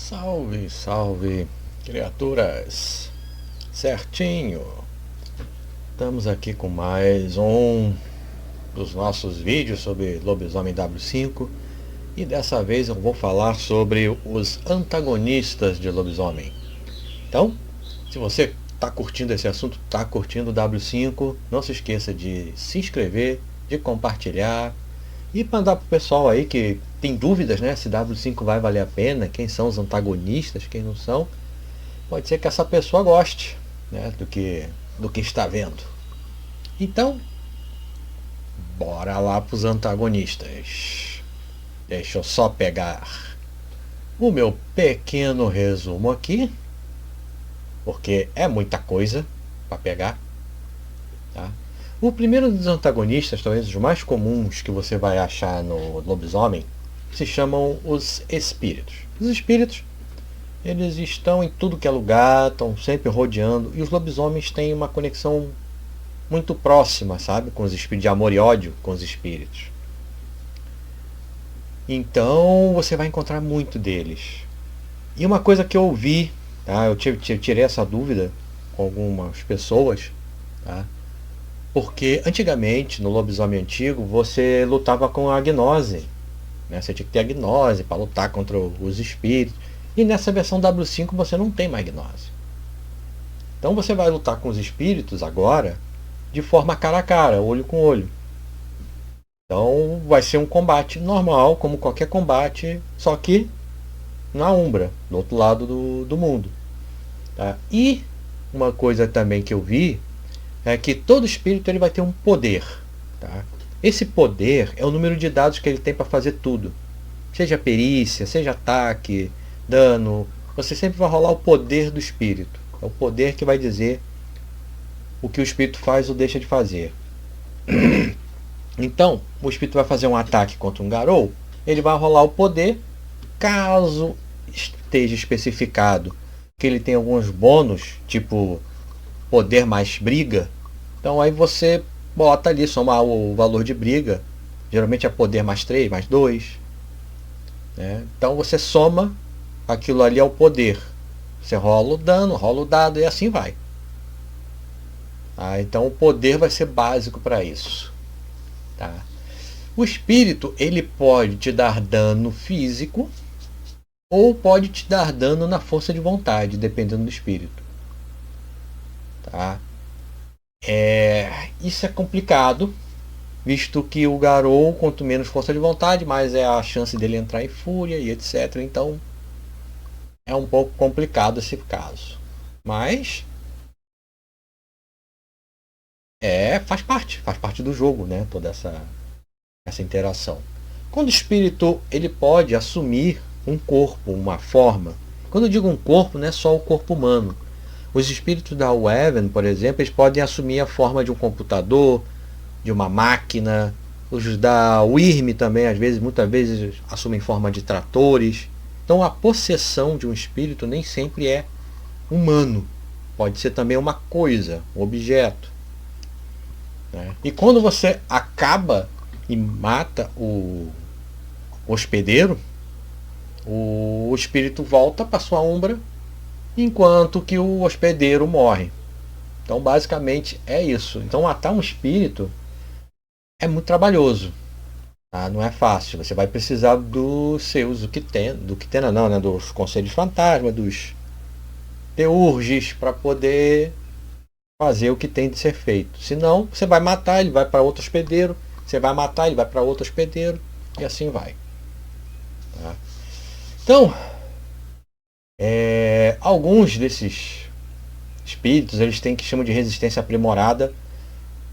Salve, salve, criaturas! Certinho! Estamos aqui com mais um dos nossos vídeos sobre Lobisomem W5 e dessa vez eu vou falar sobre os antagonistas de Lobisomem. Então, se você está curtindo esse assunto, está curtindo o W5, não se esqueça de se inscrever, de compartilhar e mandar para o pessoal aí que tem dúvidas, né, se W5 vai valer a pena, quem são os antagonistas, quem não são. Pode ser que essa pessoa goste, né, do que está vendo. Então, bora lá para os antagonistas. Deixa eu só pegar o meu pequeno resumo aqui, porque é muita coisa para pegar, tá? O primeiro dos antagonistas, talvez os mais comuns que você vai achar no lobisomem, se chamam os espíritos. Os espíritos, eles estão em tudo que é lugar, estão sempre rodeando, e os lobisomens têm uma conexão muito próxima, sabe, com os espíritos, de amor e ódio com os espíritos. Então você vai encontrar muito deles. E uma coisa que eu ouvi, tá, eu tirei essa dúvida com algumas pessoas, tá? Porque antigamente, no lobisomem antigo, você lutava com a gnose, né? Você tinha que ter a gnose para lutar contra os espíritos. E nessa versão W5 você não tem mais gnose. Então você vai lutar com os espíritos agora de forma cara a cara, olho com olho. Então vai ser um combate normal, como qualquer combate, só que na Umbra, do outro lado do mundo. Tá? E uma coisa também que eu vi é que todo espírito ele vai ter um poder. Tá? Esse poder é o número de dados que ele tem para fazer tudo. Seja perícia, seja ataque, dano. Você sempre vai rolar o poder do espírito. É o poder que vai dizer o que o espírito faz ou deixa de fazer. Então, o espírito vai fazer um ataque contra um Garou, ele vai rolar o poder, caso esteja especificado que ele tem alguns bônus, tipo poder mais briga. Então aí você bota ali, somar o valor de briga. Geralmente é poder mais 3, mais 2. Né? Então você soma aquilo ali ao poder. Você rola o dano, rola o dado e assim vai. Então o poder vai ser básico para isso. Tá? O espírito ele pode te dar dano físico ou pode te dar dano na força de vontade, dependendo do espírito. Tá? Isso é complicado, visto que o Garou, quanto menos força de vontade, mais é a chance dele entrar em fúria e etc. Então é um pouco complicado esse caso. Mas faz parte do jogo, né? Toda essa interação. Quando o espírito ele pode assumir um corpo, uma forma. Quando eu digo um corpo, não é só o corpo humano. Os espíritos da Wyvern, por exemplo, eles podem assumir a forma de um computador, de uma máquina. Os da Wyrm também, muitas vezes, assumem forma de tratores. Então a possessão de um espírito nem sempre é humano. Pode ser também uma coisa, um objeto. Né? E quando você acaba e mata o hospedeiro, o espírito volta para sua Umbra, enquanto que o hospedeiro morre. Então basicamente é isso. Então matar um espírito é muito trabalhoso. Tá? Não é fácil. Você vai precisar dos seus Uktena não, né? Dos conselhos fantasma, dos teurges, para poder fazer o que tem de ser feito. Senão você vai matar, ele vai para outro hospedeiro, você vai matar, ele vai para outro hospedeiro e assim vai. Tá? Então, alguns desses espíritos eles têm que chamam de resistência aprimorada,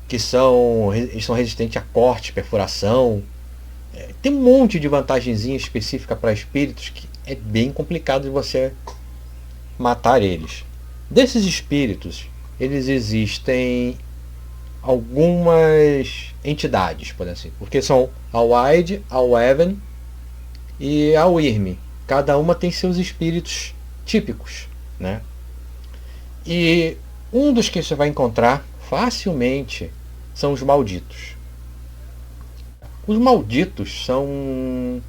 que eles são resistentes a corte, perfuração. Tem um monte de vantagenzinha específica para espíritos que é bem complicado de você matar eles. Desses espíritos, eles existem algumas entidades, por assim, porque são a Wide, a Wyvern e a Wyrm. Cada uma tem seus espíritos típicos, né? E um dos que você vai encontrar facilmente são os malditos. Os malditos são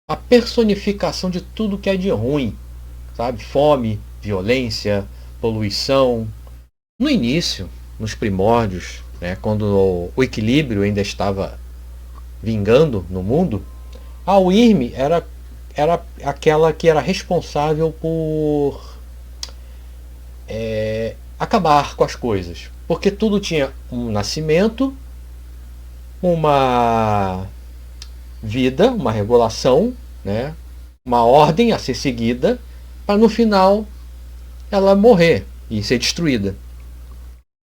a personificação de tudo que é de ruim sabe? Fome, violência, poluição. No início, nos primórdios, né, quando o equilíbrio ainda estava vingando no mundo, a Wyrm era aquela que era responsável por acabar com as coisas. Porque tudo tinha um nascimento, uma vida, uma regulação, né, uma ordem a ser seguida, para no final ela morrer e ser destruída.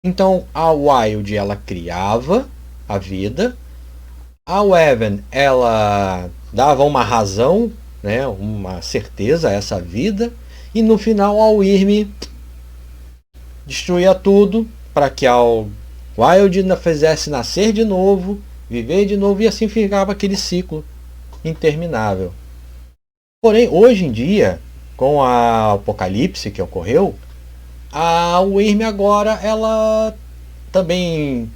Então a Wild ela criava a vida, a Wyvern ela dava uma razão, né, uma certeza a essa vida, e no final a Wyrm destruía tudo para que a Wild fizesse nascer de novo, viver de novo, e assim ficava aquele ciclo interminável. Porém, hoje em dia, com o apocalipse que ocorreu, a Wyrm agora ela também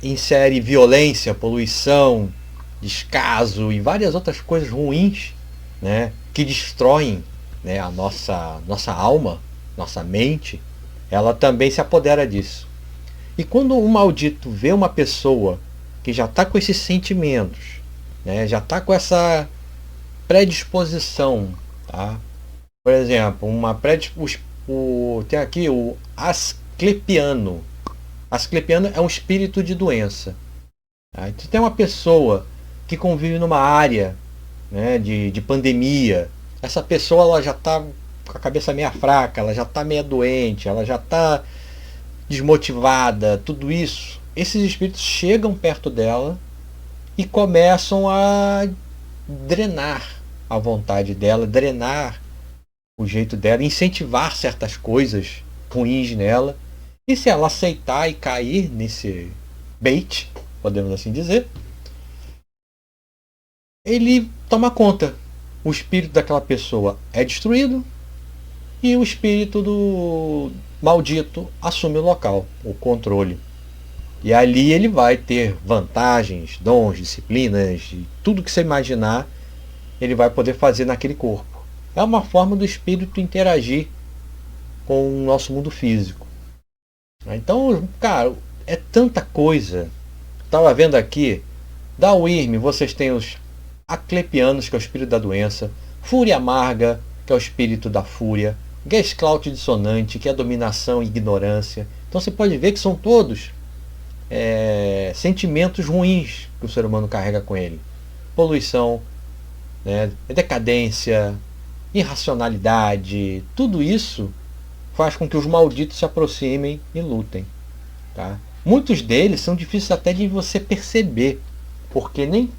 insere violência, poluição, descaso e várias outras coisas ruins, né, que destroem, né, a nossa alma, nossa mente. Ela também se apodera disso. E quando um maldito vê uma pessoa que já está com esses sentimentos, né, já está com essa predisposição, tá? Por exemplo, tem aqui o Asclepiano. Asclepiano é um espírito de doença. Tá? Então, tem uma pessoa que convive numa área, né, de pandemia. Essa pessoa ela já está com a cabeça meio fraca, ela já está meio doente, ela já está desmotivada, tudo isso. Esses espíritos chegam perto dela e começam a drenar a vontade dela, drenar o jeito dela, incentivar certas coisas ruins nela. E se ela aceitar e cair nesse bait, podemos assim dizer, ele toma conta. O espírito daquela pessoa é destruído e o espírito do maldito assume o local, o controle. E ali ele vai ter vantagens, dons, disciplinas, tudo que você imaginar, ele vai poder fazer naquele corpo. É uma forma do espírito interagir com o nosso mundo físico. Então, cara, é tanta coisa. Estava vendo aqui, da Wyrm vocês têm os Asclepianos, que é o espírito da doença, Fúria Amarga, que é o espírito da fúria, Gestalt Dissonante, que é a dominação e ignorância. Então você pode ver que são todos sentimentos ruins que o ser humano carrega com ele. Poluição, né, decadência, irracionalidade, tudo isso faz com que os malditos se aproximem e lutem. Tá? Muitos deles são difíceis até de você perceber, porque nem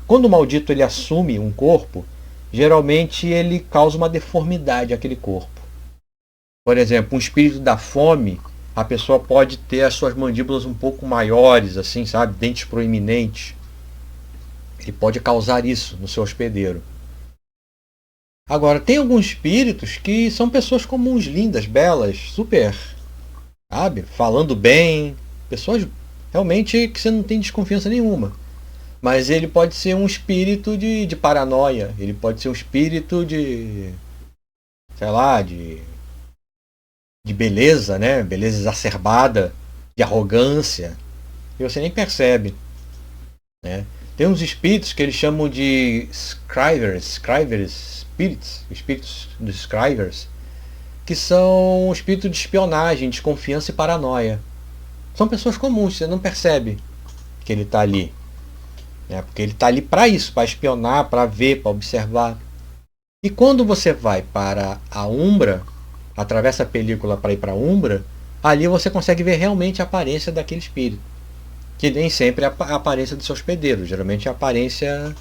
quando o maldito ele assume um corpo, geralmente ele causa uma deformidade àquele corpo. Por exemplo, um espírito da fome, a pessoa pode ter as suas mandíbulas um pouco maiores, assim, sabe, dentes proeminentes. Ele pode causar isso no seu hospedeiro. Agora, tem alguns espíritos que são pessoas comuns, lindas, belas, super, sabe, falando bem, pessoas realmente que você não tem desconfiança nenhuma. Mas ele pode ser um espírito de paranoia, ele pode ser um espírito de, sei lá, de beleza, né? Beleza exacerbada, de arrogância, e você nem percebe, né? Tem uns espíritos que eles chamam de scrivers, espíritos dos scrivers, que são espíritos de espionagem, desconfiança e paranoia. São pessoas comuns, você não percebe que ele está ali, né? Porque ele está ali para isso, para espionar, para ver, para observar. E quando você vai para a Umbra, atravessa a película para ir para a Umbra, ali você consegue ver realmente a aparência daquele espírito, que nem sempre é a aparência do seu hospedeiro, geralmente é a aparência,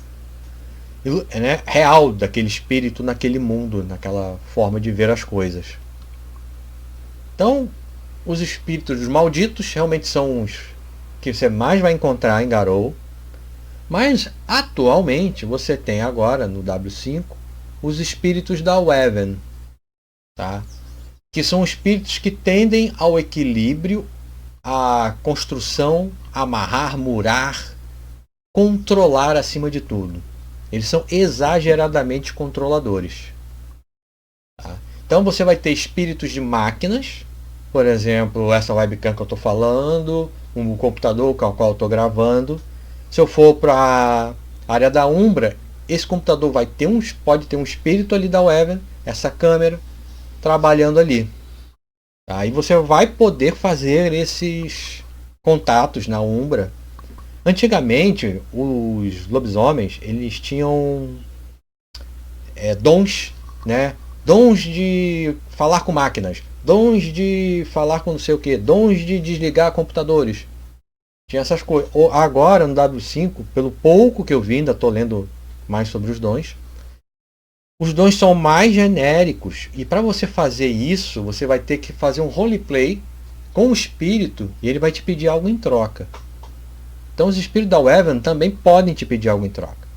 né, real daquele espírito naquele mundo, naquela forma de ver as coisas. Então, os espíritos malditos realmente são os que você mais vai encontrar em Garou, mas atualmente você tem agora no W5 os espíritos da Wyvern, tá? Que são espíritos que tendem ao equilíbrio, à construção, amarrar, murar, controlar acima de tudo. Eles são exageradamente controladores. Tá? Então você vai ter espíritos de máquinas, por exemplo, essa webcam que eu estou falando, um computador com o qual eu estou gravando. Se eu for para a área da Umbra, esse computador pode ter um espírito ali da Weaven, essa câmera, trabalhando ali. Aí você vai poder fazer esses contatos na Umbra. Antigamente, os lobisomens, eles tinham dons, né? Dons de falar com máquinas, dons de falar com não sei o que, dons de desligar computadores. Tinha essas coisas. Agora, no W5, pelo pouco que eu vi, ainda estou lendo mais sobre os dons são mais genéricos. E para você fazer isso, você vai ter que fazer um roleplay com o espírito e ele vai te pedir algo em troca. Então os espíritos da Weaven também podem te pedir algo em troca.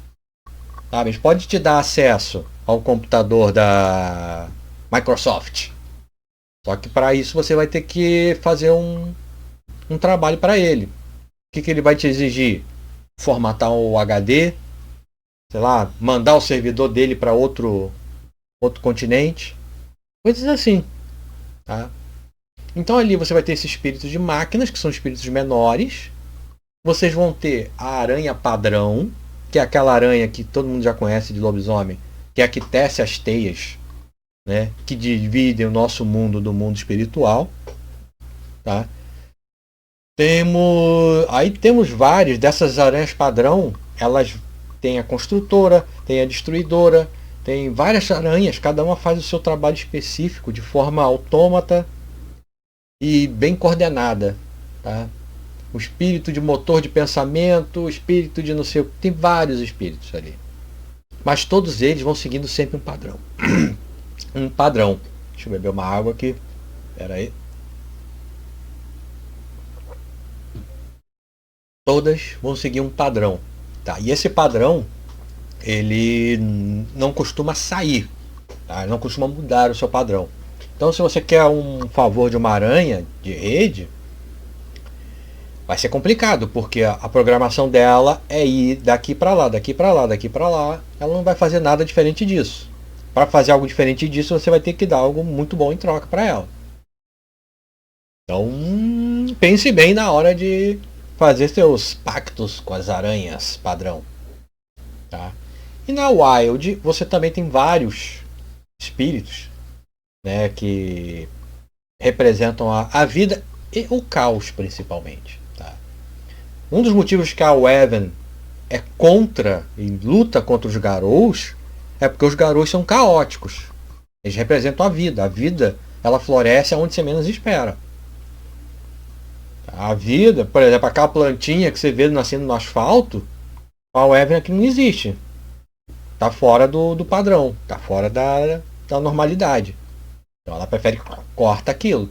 Sabe? Eles podem te dar acesso ao computador da Microsoft. Só que para isso você vai ter que fazer um trabalho para ele. O que ele vai te exigir? Formatar o HD, sei lá, mandar o servidor dele para outro continente, coisas assim. Tá? Então ali você vai ter esses espíritos de máquinas, que são espíritos menores. Vocês vão ter a aranha padrão, que é aquela aranha que todo mundo já conhece de lobisomem, que é a que tece as teias, né, que dividem o nosso mundo do mundo espiritual. Tá? Temos várias dessas aranhas padrão. Elas têm a construtora, tem a destruidora, tem várias aranhas, cada uma faz o seu trabalho específico de forma autômata e bem coordenada. Tá? O espírito de motor de pensamento, o espírito de não sei o que. Tem vários espíritos ali. Mas todos eles vão seguindo sempre um padrão. Um padrão. Deixa eu beber uma água aqui. Espera aí. Todas vão seguir um padrão. Tá? E esse padrão, ele não costuma sair. Tá? Ele não costuma mudar o seu padrão. Então, se você quer um favor de uma aranha de rede, vai ser complicado, porque a programação dela é ir daqui para lá, daqui para lá, daqui para lá. Ela não vai fazer nada diferente disso. Para fazer algo diferente disso, você vai ter que dar algo muito bom em troca para ela. Então, pense bem na hora de fazer seus pactos com as aranhas padrão. Tá? E na Wild, você também tem vários espíritos, né, que representam a vida e o caos, principalmente. Um dos motivos que a Weaven é contra e luta contra os Garous é porque os Garous são caóticos. Eles representam a vida. A vida, ela floresce onde você menos espera. A vida, por exemplo, aquela plantinha que você vê nascendo no asfalto, a Weaven aqui não existe. Está fora do padrão. Está fora da normalidade. Então ela prefere corta aquilo.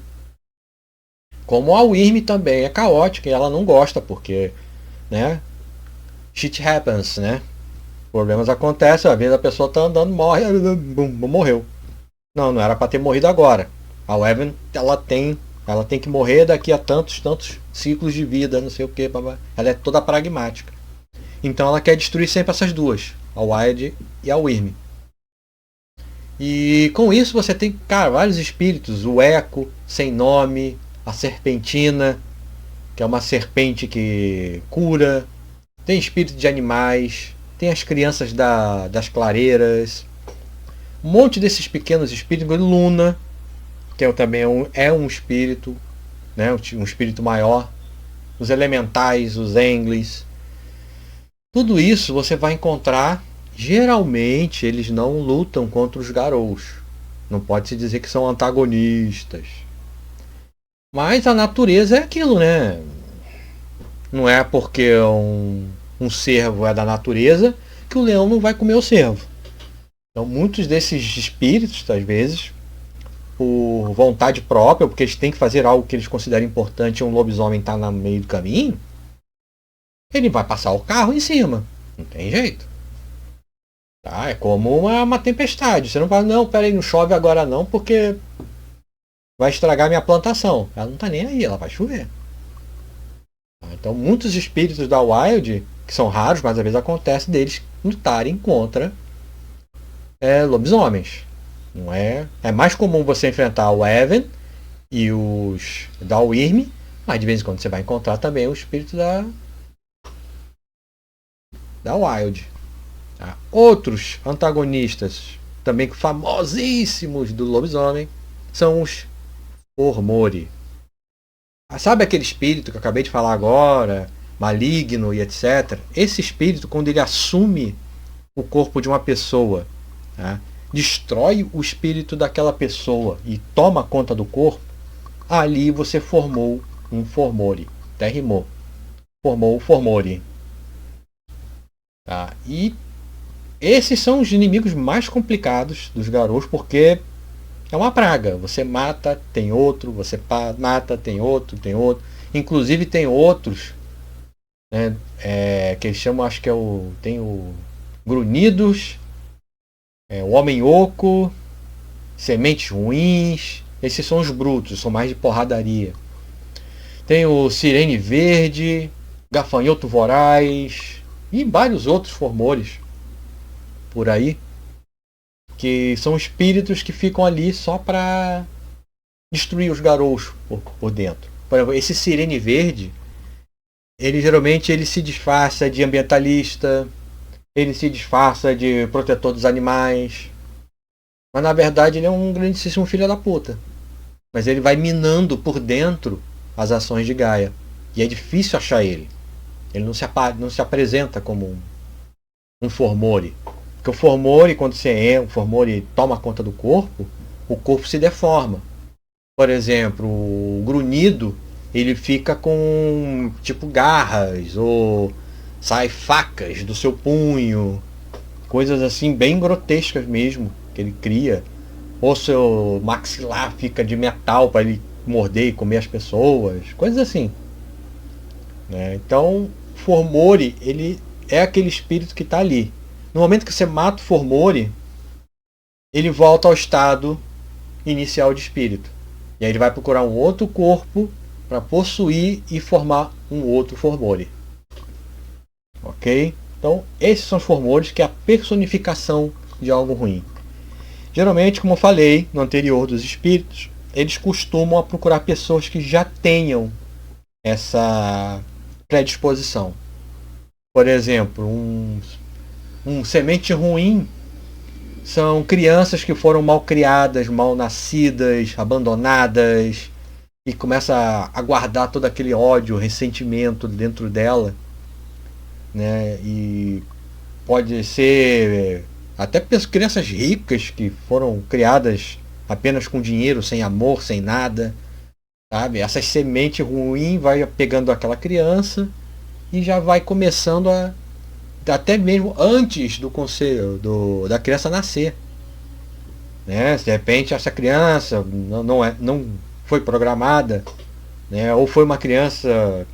Como a Wyrm também é caótica e ela não gosta, porque, né, shit happens, né? Problemas acontecem, às vezes a pessoa tá andando, morre, bum, morreu. Não era para ter morrido agora. A Weaven, ela tem que morrer daqui a tantos ciclos de vida, não sei o que, ela é toda pragmática. Então ela quer destruir sempre essas duas, a Wild e a Wyrm. E com isso você tem, cara, vários espíritos, o Eco, sem nome, a Serpentina, que é uma serpente que cura. Tem espírito de animais. Tem as crianças das clareiras. Um monte desses pequenos espíritos. Luna, que também é um espírito, né, um espírito maior. Os elementais, os Englis. Tudo isso você vai encontrar. Geralmente eles não lutam contra os Garous. Não pode se dizer que são antagonistas. Mas a natureza é aquilo, né? Não é porque um cervo é da natureza que o leão não vai comer o cervo. Então muitos desses espíritos, às vezes, por vontade própria, porque eles têm que fazer algo que eles consideram importante e um lobisomem está no meio do caminho, ele vai passar o carro em cima. Não tem jeito. Tá? É como uma tempestade. Você não fala, não, peraí, não chove agora não, porque vai estragar minha plantação. Ela não está nem aí, ela vai chover. Então muitos espíritos da Wild, que são raros, mas às vezes acontece deles lutarem contra lobisomens. Não é? É mais comum você enfrentar o Even e os da Wyrm, mas de vez em quando você vai encontrar também o espírito da Wild. Tá? Outros antagonistas, também famosíssimos do lobisomem, são os Fomori. Sabe aquele espírito que eu acabei de falar agora, maligno e etc? Esse espírito, quando ele assume o corpo de uma pessoa, tá? Destrói o espírito daquela pessoa e toma conta do corpo, ali você formou um Fomori. Até rimou. Formou o Fomori. Tá? E esses são os inimigos mais complicados dos Garous, porque é uma praga. Você mata, tem outro, você mata, tem outro, tem outro. Inclusive tem outros, né, que eles chamam, acho que é o. Tem o Grunhidos, o Homem Oco, Sementes Ruins. Esses são os brutos, são mais de porradaria. Tem o Sirene Verde, Gafanhoto Voraz e vários outros formores por aí, que são espíritos que ficam ali só para destruir os Garous por dentro. Por exemplo, esse Sirene Verde, ele geralmente ele se disfarça de ambientalista, ele se disfarça de protetor dos animais, mas na verdade ele é um grandíssimo filho da puta. Mas ele vai minando por dentro as ações de Gaia. E é difícil achar ele. Ele não se apresenta como um Fomori. Porque o Fomori, quando o Fomori toma conta do corpo, o corpo se deforma. Por exemplo, o Grunhido, ele fica com tipo garras ou sai facas do seu punho, coisas assim bem grotescas mesmo que ele cria. Ou seu maxilar fica de metal para ele morder e comer as pessoas, coisas assim, né? Então, Fomori, ele é aquele espírito que está ali. No momento que você mata o Fomori, ele volta ao estado inicial de espírito. E aí ele vai procurar um outro corpo para possuir e formar um outro Fomori. Ok? Então, esses são os Fomores, que é a personificação de algo ruim. Geralmente, como eu falei no anterior dos espíritos, eles costumam procurar pessoas que já tenham essa predisposição. Por exemplo, um semente ruim são crianças que foram mal criadas, mal nascidas, abandonadas, e começa a guardar todo aquele ódio, ressentimento dentro dela, né? E pode ser até crianças ricas que foram criadas apenas com dinheiro, sem amor, sem nada, sabe? Essa semente ruim vai pegando aquela criança e já vai começando até mesmo antes do conselho da criança nascer, né? De repente essa criança não foi programada, né? Ou foi uma criança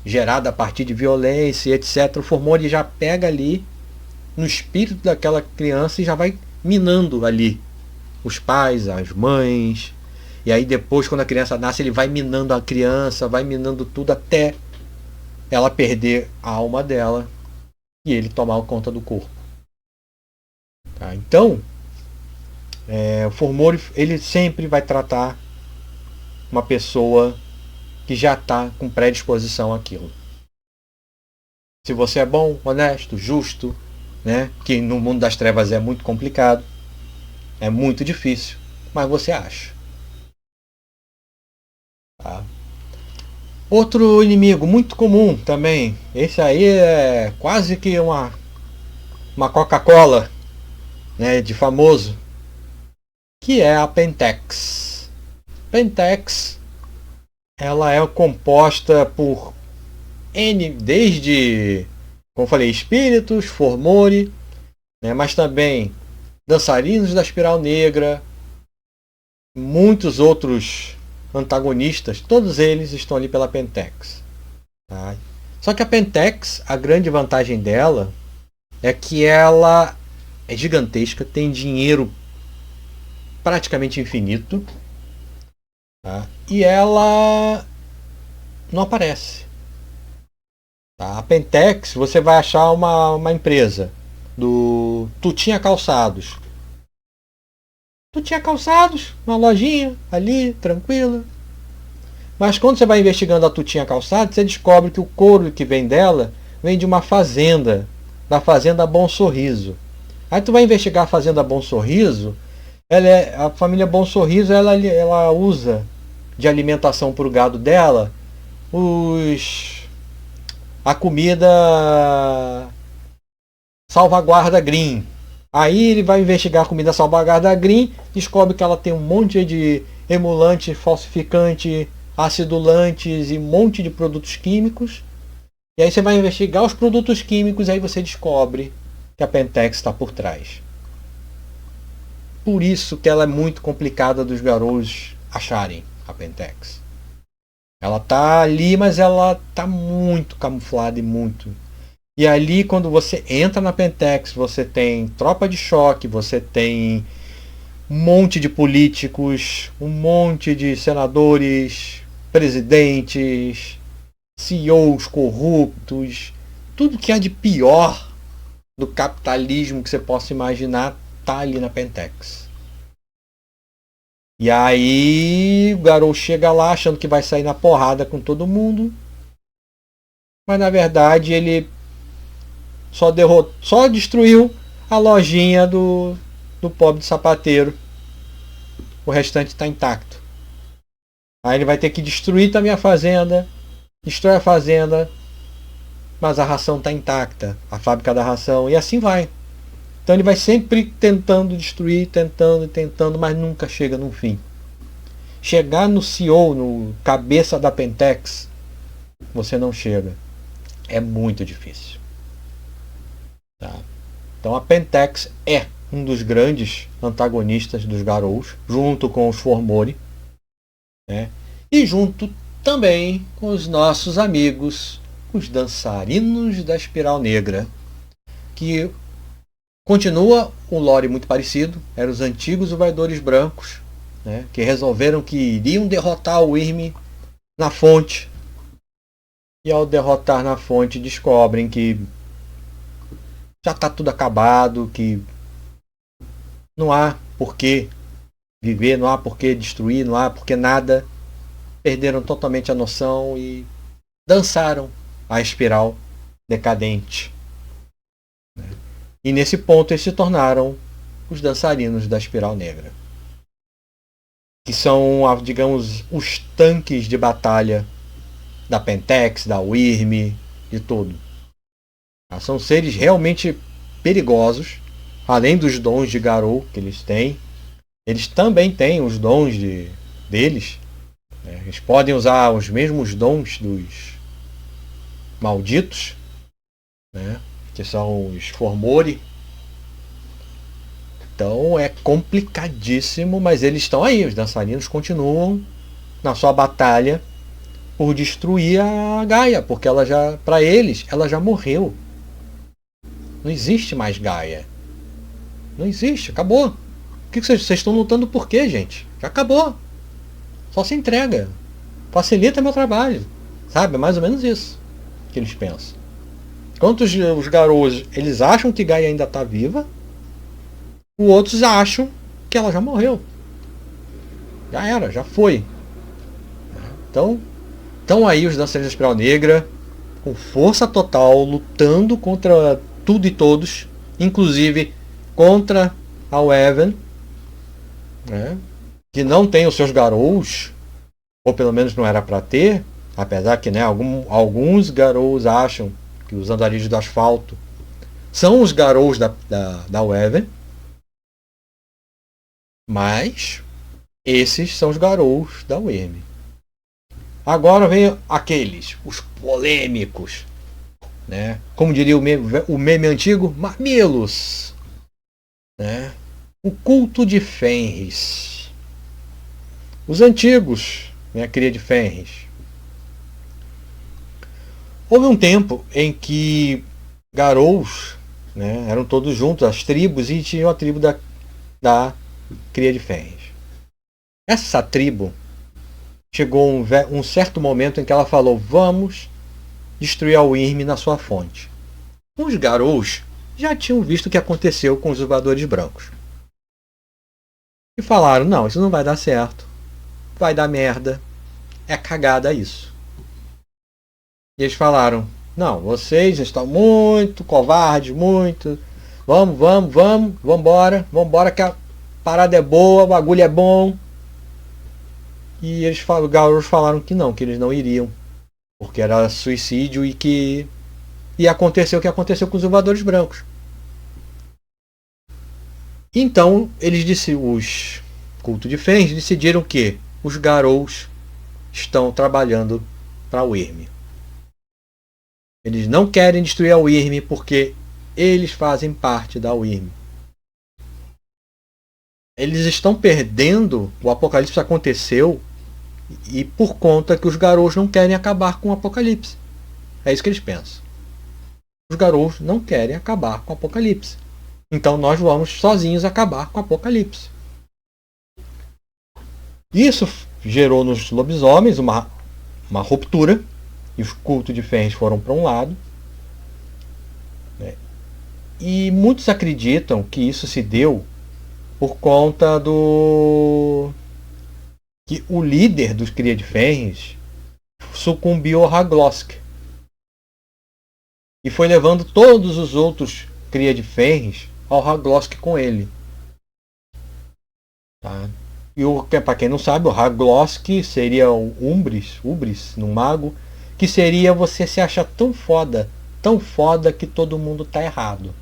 gerada a partir de violência, etc. O Fomori já pega ali no espírito daquela criança e já vai minando ali os pais, as mães. E aí depois, quando a criança nasce, ele vai minando a criança, vai minando tudo até ela perder a alma dela e ele tomar conta do corpo. Tá? Então, o Fomori, ele sempre vai tratar uma pessoa que já está com predisposição àquilo. Se você é bom, honesto, justo, né? Que no mundo das trevas é muito complicado, é muito difícil, mas você acha. Tá? Outro inimigo muito comum também, esse aí é quase que uma Coca-Cola, né, de famoso, que é a Pentex. Pentex, ela é composta por desde, como eu falei, espíritos, Fomori, né, mas também dançarinos da espiral negra, muitos outros antagonistas, todos eles estão ali pela Pentex. Tá? Só que a Pentex, a grande vantagem dela é que ela é gigantesca, tem dinheiro praticamente infinito, tá? E ela não aparece. Tá? A Pentex, você vai achar uma empresa do Tutinha Calçados. Tutinha Calçados, uma lojinha ali, tranquila. Mas quando você vai investigando a Tutinha Calçados, você descobre que o couro que vem dela vem de uma fazenda, da Fazenda Bom Sorriso. Aí tu vai investigar a Fazenda Bom Sorriso, a família Bom Sorriso ela usa de alimentação para o gado dela a comida Salvaguarda Green. Aí ele vai investigar a comida Salvaguarda Green, descobre que ela tem um monte de emulante, falsificante, acidulantes e um monte de produtos químicos. E aí você vai investigar os produtos químicos e aí você descobre que a Pentex está por trás. Por isso que ela é muito complicada dos garotos acharem a Pentex. Ela tá ali, mas ela tá muito camuflada e muito. E ali, quando você entra na Pentex, você tem tropa de choque, você tem um monte de políticos, um monte de senadores, presidentes, CEOs corruptos, tudo que há de pior do capitalismo que você possa imaginar tá ali na Pentex. E aí o garoto chega lá achando que vai sair na porrada com todo mundo, mas na verdade ele só destruiu a lojinha do pobre sapateiro. O restante está intacto. Aí ele vai ter que destruir também a fazenda, destrói a fazenda, mas a ração está intacta, a fábrica da ração, e assim vai. Então ele vai sempre tentando destruir, tentando, mas nunca chega no fim. Chegar no CEO, no cabeça da Pentex, você não chega. É muito difícil. Tá? Então a Pentex é um dos grandes antagonistas dos Garous, junto com os Formori, né? E junto também com os nossos amigos, os dançarinos da Espiral Negra, que continua um lore muito parecido, eram os antigos Uvaidores Brancos, né, que resolveram que iriam derrotar o Wyrm na fonte. E ao derrotar na fonte descobrem que já está tudo acabado, que não há por que viver, não há por que destruir, não há por que nada. Perderam totalmente a noção e dançaram a espiral decadente. E nesse ponto eles se tornaram os dançarinos da Espiral Negra, que são, digamos, os tanques de batalha da Pentex, da Wyrm, de tudo. São seres realmente perigosos, além dos dons de Garou que eles têm. Eles também têm os dons deles. Eles podem usar os mesmos dons dos malditos, né, que são os Formori. Então é complicadíssimo, mas eles estão aí. Os dançarinos continuam na sua batalha por destruir a Gaia, porque ela já, para eles, ela já morreu. Não existe mais Gaia. Não existe, acabou. O que vocês estão lutando por quê, gente? Já acabou. Só se entrega. Facilita meu trabalho. Sabe? É mais ou menos isso que eles pensam. Enquanto os garotos, eles acham que Gaia ainda está viva, os outros acham que ela já morreu. Já era, já foi. Então, estão aí os dançarinos da Espiral Negra, com força total, lutando contra tudo e todos, inclusive contra a Weven, né, que não tem os seus garous, ou pelo menos não era para ter, apesar que, né, alguns garous acham que os andarilhos do asfalto são os garous da Weven, mas esses são os garous da Wyrm. Agora vem aqueles, os polêmicos, né? Como diria o meme antigo, mamilos, né? O culto de Fenris. Os antigos, né, a cria de Fenris. Houve um tempo em que Garous, né, eram todos juntos, as tribos, e tinham a tribo da cria de Fenris. Essa tribo chegou um certo momento em que ela falou: vamos destruir a Wyrm na sua fonte. Os Garous já tinham visto o que aconteceu com os Uvaidores Brancos. E falaram, não, isso não vai dar certo. Vai dar merda. É cagada isso. E eles falaram, não, vocês estão muito covardes, muito. Vamos embora que a parada é boa, o bagulho é bom. E os garotos falaram que eles não iriam. Porque era suicídio e que ia acontecer o que aconteceu com os invasores brancos. Então, os culto de Fens decidiram que os Garous estão trabalhando para o Wyrm. Eles não querem destruir a Wyrm porque eles fazem parte da Wyrm. Eles estão perdendo, o apocalipse aconteceu e por conta que os Garous não querem acabar com o apocalipse. É isso que eles pensam. Os Garous não querem acabar com o apocalipse. Então nós vamos sozinhos acabar com o apocalipse. Isso gerou nos lobisomens uma ruptura. E os cultos de Fens foram para um lado. Né? E muitos acreditam que isso se deu por conta do que o líder dos Cria de Fens sucumbiu ao Haglosk. E foi levando todos os outros Cria de Fens ao Haglosk com ele. Tá? E para quem não sabe, o Haglosk seria o Ubris, no mago, que seria você se achar tão foda que todo mundo tá errado.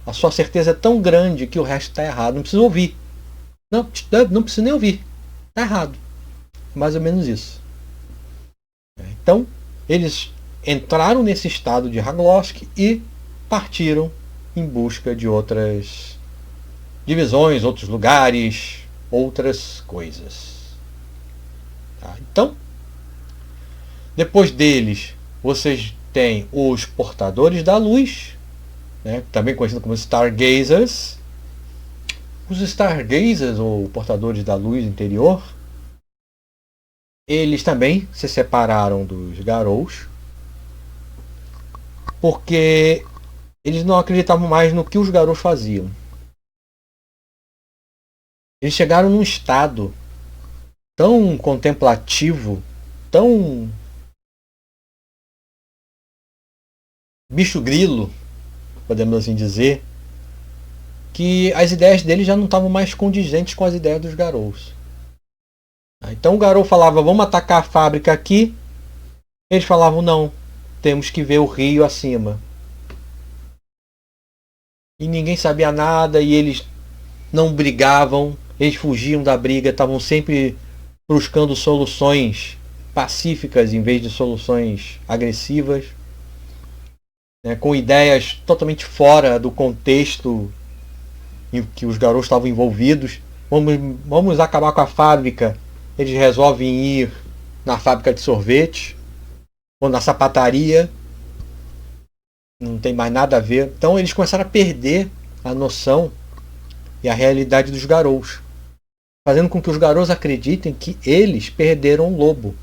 A sua certeza é tão grande que o resto tá errado. Não precisa ouvir. Não precisa nem ouvir. Tá errado. Mais ou menos isso. Então, eles entraram nesse estado de Haglosk e partiram em busca de outras divisões, outros lugares, outras coisas. Tá? Então, depois deles, vocês têm os Portadores da Luz, né, também conhecido como Stargazers. Os Stargazers, ou Portadores da Luz Interior, eles também se separaram dos Garous, porque eles não acreditavam mais no que os Garous faziam. Eles chegaram num estado tão contemplativo, tão bicho grilo, podemos assim dizer, que as ideias deles já não estavam mais condizentes com as ideias dos Garous. Então o Garou falava, vamos atacar a fábrica aqui. Eles falavam, não, temos que ver o rio acima. E ninguém sabia nada e eles não brigavam, eles fugiam da briga, estavam sempre buscando soluções pacíficas em vez de soluções agressivas, né, com ideias totalmente fora do contexto em que os Garous estavam envolvidos. Vamos acabar com a fábrica. Eles resolvem ir na fábrica de sorvete ou na sapataria. Não tem mais nada a ver. Então eles começaram a perder a noção e a realidade dos Garous, fazendo com que os Garous acreditem que eles perderam o lobo.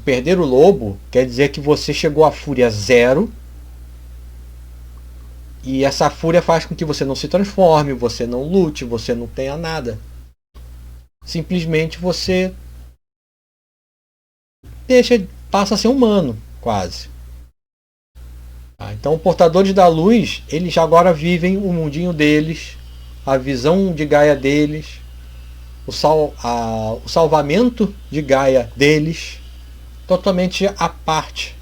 Perder o lobo quer dizer que você chegou à fúria zero e essa fúria faz com que você não se transforme, você não lute, você não tenha nada. Simplesmente você passa a ser humano, quase. Então, os Portadores da Luz, eles agora vivem o mundinho deles, a visão de Gaia deles, o salvamento de Gaia deles, totalmente à parte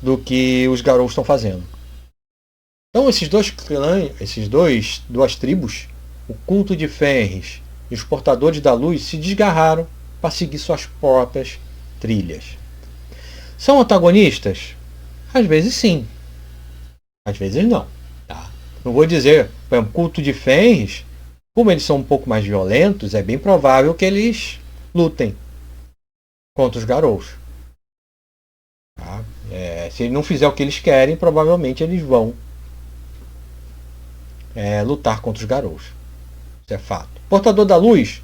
do que os Garous estão fazendo. Então, esses dois clãs, duas tribos, o culto de Fenris e os Portadores da Luz, se desgarraram para seguir suas próprias trilhas. São antagonistas? Às vezes sim, às vezes não. Tá? Não vou dizer, por exemplo, culto de Fenris, como eles são um pouco mais violentos, é bem provável que eles lutem contra os Garous. Tá? Se ele não fizer o que eles querem, provavelmente eles vão lutar contra os Garous. Isso é fato. Portador da Luz,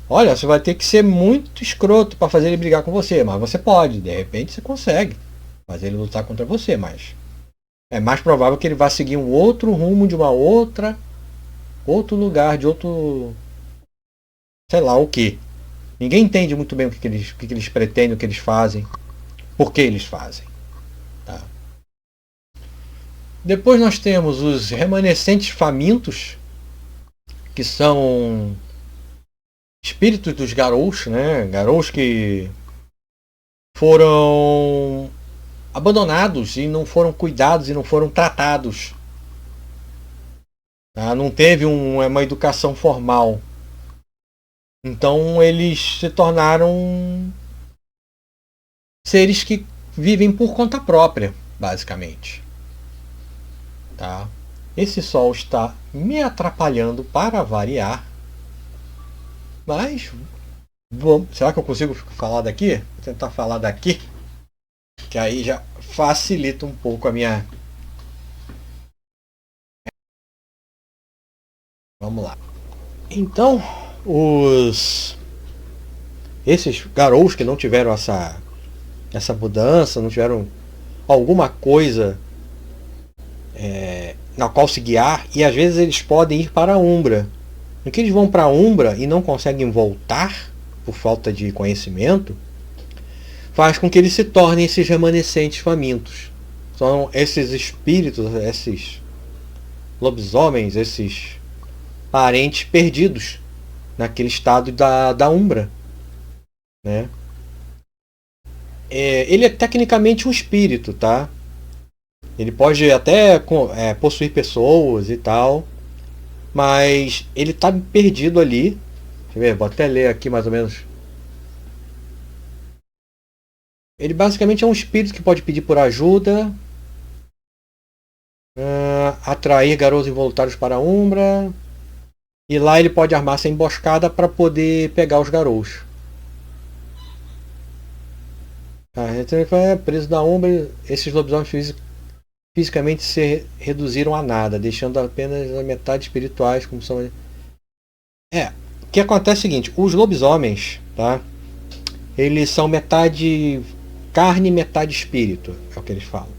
olha, você vai ter que ser muito escroto para fazer ele brigar com você, mas você pode, de repente você consegue fazer ele lutar contra você, mas é mais provável que ele vá seguir um outro rumo de uma outra outro lugar, de outro, sei lá o que. Ninguém entende muito bem o que eles pretendem, o que eles fazem, por que eles fazem. Tá? Depois nós temos os remanescentes famintos, que são espíritos dos garous, né? Garous que foram abandonados e não foram cuidados e não foram tratados. Tá? Não teve uma educação formal. Então eles se tornaram seres que vivem por conta própria, basicamente. Tá? Esse sol está me atrapalhando para variar. Mas será que eu consigo falar daqui? Vou tentar falar daqui, que aí já facilita um pouco a minha. Vamos lá. Então, esses garous que não tiveram essa mudança, não tiveram alguma coisa na qual se guiar, e às vezes eles podem ir para a Umbra. No que eles vão para a Umbra e não conseguem voltar por falta de conhecimento, faz com que eles se tornem esses remanescentes famintos. São esses espíritos, esses lobisomens, esses parentes perdidos naquele estado da Umbra. Né? Ele é tecnicamente um espírito, tá? Ele pode até possuir pessoas e tal, mas ele está perdido ali. Deixa eu ver, vou até ler aqui mais ou menos. Ele basicamente é um espírito que pode pedir por ajuda, atrair garotos involuntários para a Umbra, e lá ele pode armar essa emboscada para poder pegar os garotos. Preso na Umbra, esses lobisomens fisicamente se reduziram a nada, deixando apenas a metade espirituais como são. O que acontece é o seguinte: os lobisomens, tá? Eles são metade carne e metade espírito, é o que eles falam.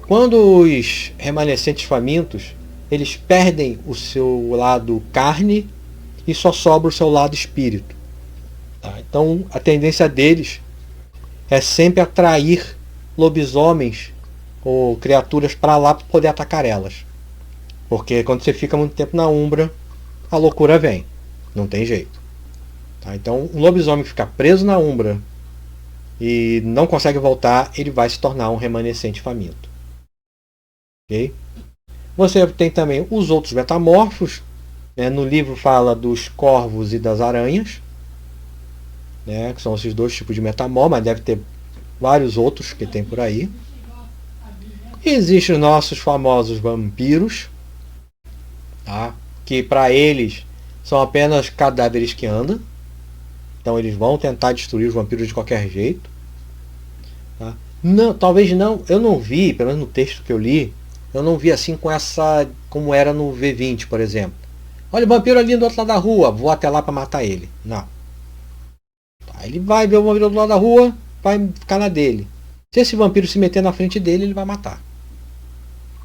Quando os remanescentes famintos, eles perdem o seu lado carne e só sobra o seu lado espírito. Tá? Então a tendência deles é sempre atrair lobisomens ou criaturas para lá para poder atacar elas. Porque quando você fica muito tempo na Umbra, a loucura vem. Não tem jeito. Tá? Então um lobisomem que fica preso na Umbra e não consegue voltar, ele vai se tornar um remanescente faminto. Ok? Você tem também os outros metamorfos. Né? No livro fala dos corvos e das aranhas. Né? Que são esses dois tipos de metamorfos, mas deve ter vários outros que tem por aí. E existem os nossos famosos vampiros. Tá? Que para eles são apenas cadáveres que andam. Então eles vão tentar destruir os vampiros de qualquer jeito. Tá? Não, talvez não. Eu não vi, pelo menos no texto que eu li, eu não vi assim com essa, como era no V20, por exemplo. Olha o vampiro ali do outro lado da rua, vou até lá para matar ele. Não. Tá, ele vai ver o vampiro do outro lado da rua, vai ficar na dele. Se esse vampiro se meter na frente dele, ele vai matar.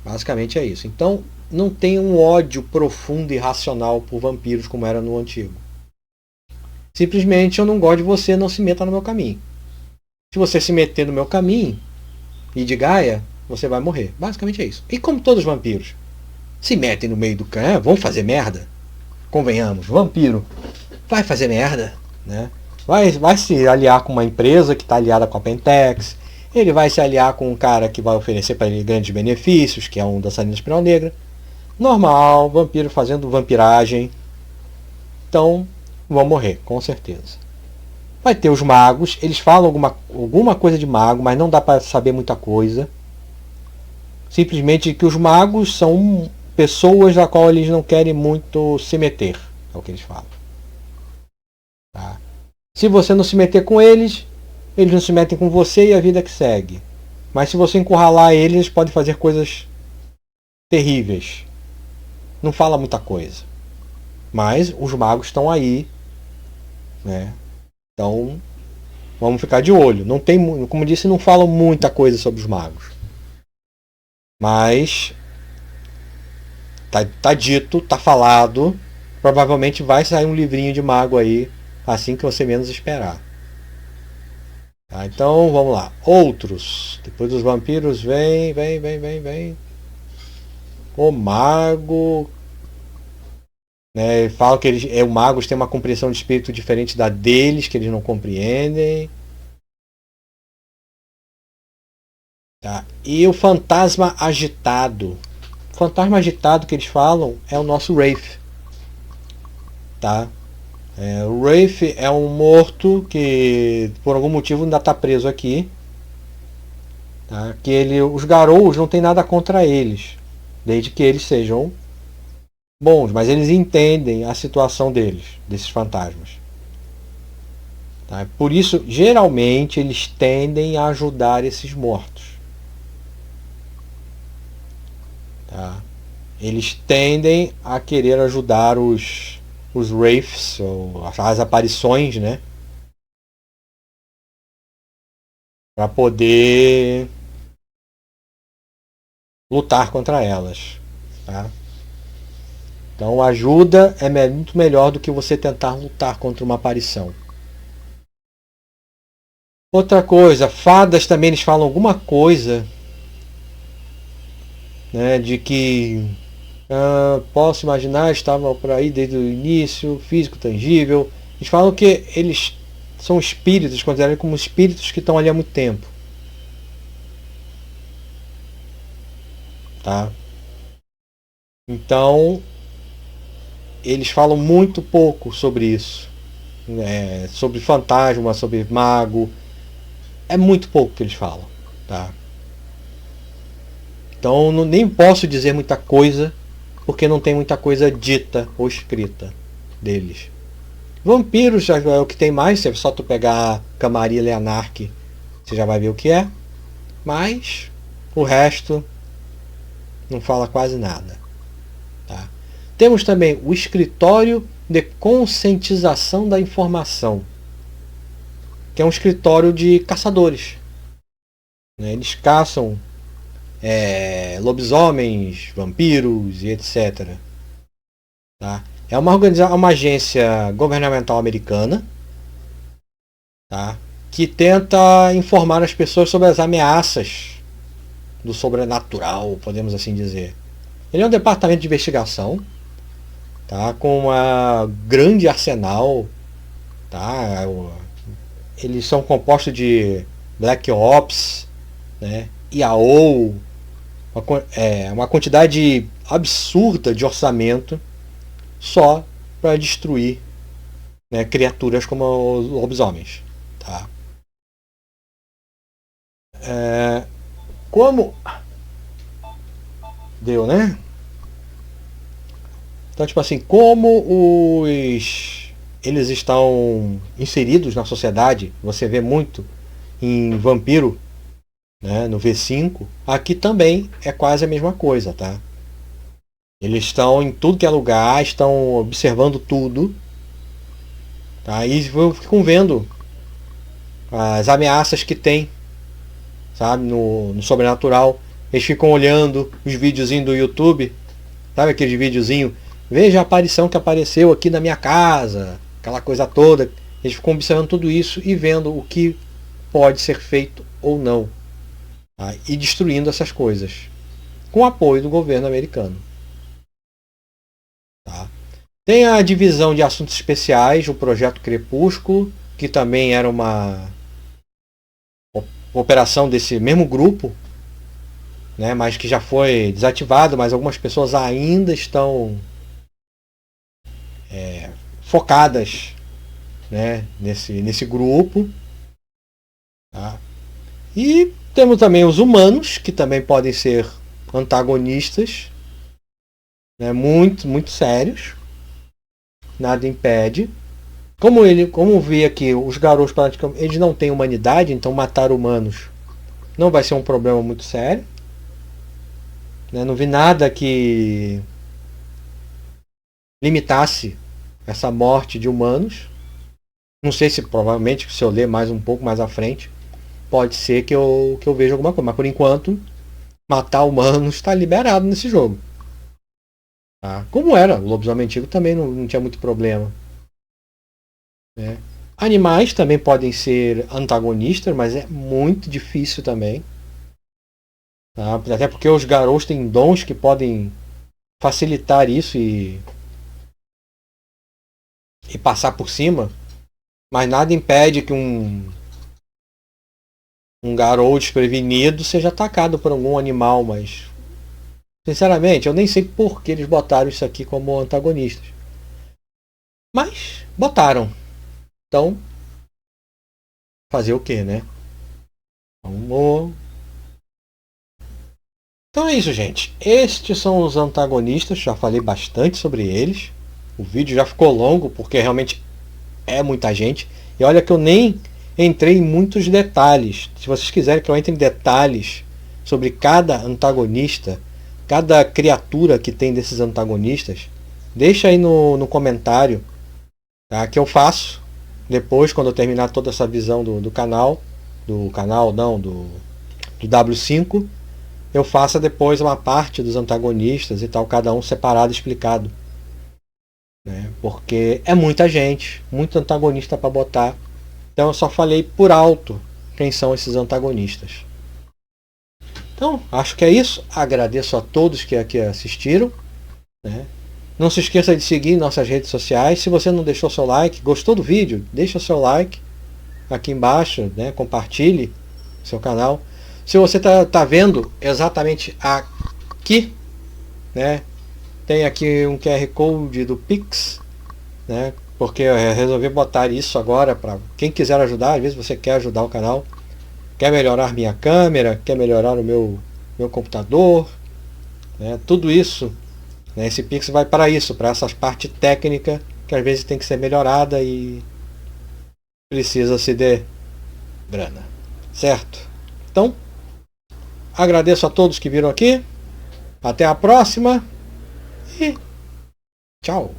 Basicamente é isso. Então não tem um ódio profundo e racional por vampiros como era no antigo. Simplesmente eu não gosto de você, não se meta no meu caminho. Se você se meter no meu caminho e de Gaia, você vai morrer. Basicamente é isso. E como todos os vampiros se metem no meio do campo, vão fazer merda. Convenhamos, vampiro vai fazer merda, né? Vai se aliar com uma empresa que está aliada com a Pentex. Ele vai se aliar com um cara que vai oferecer para ele grandes benefícios, que é um dançarino de Espiral Negra. Normal, vampiro fazendo vampiragem. Então, vão morrer, com certeza. Vai ter os magos, eles falam alguma coisa de mago, mas não dá para saber muita coisa. Simplesmente que os magos são pessoas a qual eles não querem muito se meter, é o que eles falam. Tá? Se você não se meter com eles, eles não se metem com você e a vida que segue. Mas se você encurralar eles, eles podem fazer coisas terríveis. Não fala muita coisa. Mas os magos estão aí, né? Então, vamos ficar de olho. Não tem, como disse, não falam muita coisa sobre os magos. Mas Tá dito, tá falado. Provavelmente vai sair um livrinho de mago aí, assim que você menos esperar. Tá, então vamos lá. Outros. Depois dos vampiros vem. O mago. Né, fala que os magos têm uma compreensão de espírito diferente da deles, que eles não compreendem. Tá? E o fantasma agitado. O fantasma agitado que eles falam é o nosso Wraith. Tá? O Wraith é um morto que por algum motivo ainda está preso aqui. Tá? Que os Garous não tem nada contra eles, desde que eles sejam bons, mas eles entendem a situação deles, desses fantasmas. Tá? Por isso, geralmente, eles tendem a ajudar esses mortos. Tá? Eles tendem a querer ajudar os Wraiths, ou as aparições, né? Para poder lutar contra elas. Tá? Então, ajuda é muito melhor do que você tentar lutar contra uma aparição. Outra coisa, fadas também eles falam alguma coisa, né, de que posso imaginar, estavam por aí desde o início, físico, tangível. Eles falam que eles são espíritos, considerados como espíritos que estão ali há muito tempo. Tá? Então, eles falam muito pouco sobre isso. Sobre fantasma, sobre mago. É muito pouco que eles falam. Tá? Então, nem posso dizer muita coisa, porque não tem muita coisa dita ou escrita deles. Vampiros já é o que tem mais, é só tu pegar Camaria Leonarch, você já vai ver o que é. Mas o resto não fala quase nada. Tá? Temos também o Escritório de Conscientização da Informação, que é um escritório de caçadores. Eles caçam lobisomens, vampiros e etc. Tá? É uma agência governamental americana, tá? Que tenta informar as pessoas sobre as ameaças do sobrenatural, podemos assim dizer. Ele é um departamento de investigação, tá? Com uma grande arsenal. Tá? Eles são compostos de Black Ops, né? IAO, uma quantidade absurda de orçamento só para destruir, né, criaturas como os lobisomens. Tá? Como deu, né? Então, tipo assim, como eles estão inseridos na sociedade, você vê muito em Vampiro, né, no V5, aqui também é quase a mesma coisa, tá? Eles estão em tudo que é lugar, estão observando tudo, tá? E ficam vendo as ameaças que tem, sabe, no sobrenatural. Eles ficam olhando os videozinhos do YouTube, sabe aquele videozinho? Veja a aparição que apareceu aqui na minha casa, aquela coisa toda. Eles ficam observando tudo isso e vendo o que pode ser feito ou não. Tá? E destruindo essas coisas. Com o apoio do governo americano. Tá? Tem a divisão de assuntos especiais, o Projeto Crepúsculo, que também era uma operação desse mesmo grupo, né, mas que já foi desativado, mas algumas pessoas ainda estão focadas, né, nesse grupo. Tá? E temos também os humanos, que também podem ser antagonistas, né, muito sérios. Nada impede. Como vê aqui, os garotos praticamente eles não têm humanidade, então matar humanos não vai ser um problema muito sério. Né? Não vi nada que limitasse essa morte de humanos. Não sei se provavelmente, se eu ler mais um pouco mais à frente, pode ser que eu veja alguma coisa. Mas por enquanto, matar humanos está liberado nesse jogo. Tá? Como era, o lobisomem antigo também não tinha muito problema. Né? Animais também podem ser antagonistas, mas é muito difícil também. Tá? Até porque os garous têm dons que podem facilitar isso e passar por cima. Mas nada impede que um garou desprevenido seja atacado por algum animal, mas sinceramente eu nem sei por que eles botaram isso aqui como antagonistas. Mas botaram. Então, fazer o que, né? Vamos. Então é isso, gente. Estes são os antagonistas. Já falei bastante sobre eles. O vídeo já ficou longo porque realmente é muita gente. E olha que eu nem entrei em muitos detalhes. Se vocês quiserem que eu entre em detalhes sobre cada antagonista, cada criatura que tem desses antagonistas, deixa aí no comentário, tá? Que eu faço depois, quando eu terminar toda essa visão do canal. Do canal, não, do W5. Eu faça depois uma parte dos antagonistas e tal, cada um separado, explicado. Né? Porque é muita gente, muito antagonista para botar. Então eu só falei por alto quem são esses antagonistas. Então, acho que é isso. Agradeço a todos que aqui assistiram. Né? Não se esqueça de seguir nossas redes sociais. Se você não deixou seu like, gostou do vídeo, deixa seu like aqui embaixo, né? Compartilhe seu canal. Se você está vendo exatamente aqui, né? Tem aqui um QR Code do Pix, né? Porque eu resolvi botar isso agora para quem quiser ajudar. Às vezes você quer ajudar o canal, quer melhorar minha câmera, quer melhorar o meu computador, né? Tudo isso, né? Esse Pix vai para isso, para essas partes técnicas que às vezes tem que ser melhorada e precisa se de grana, certo? Então, agradeço a todos que viram aqui. Até a próxima e tchau.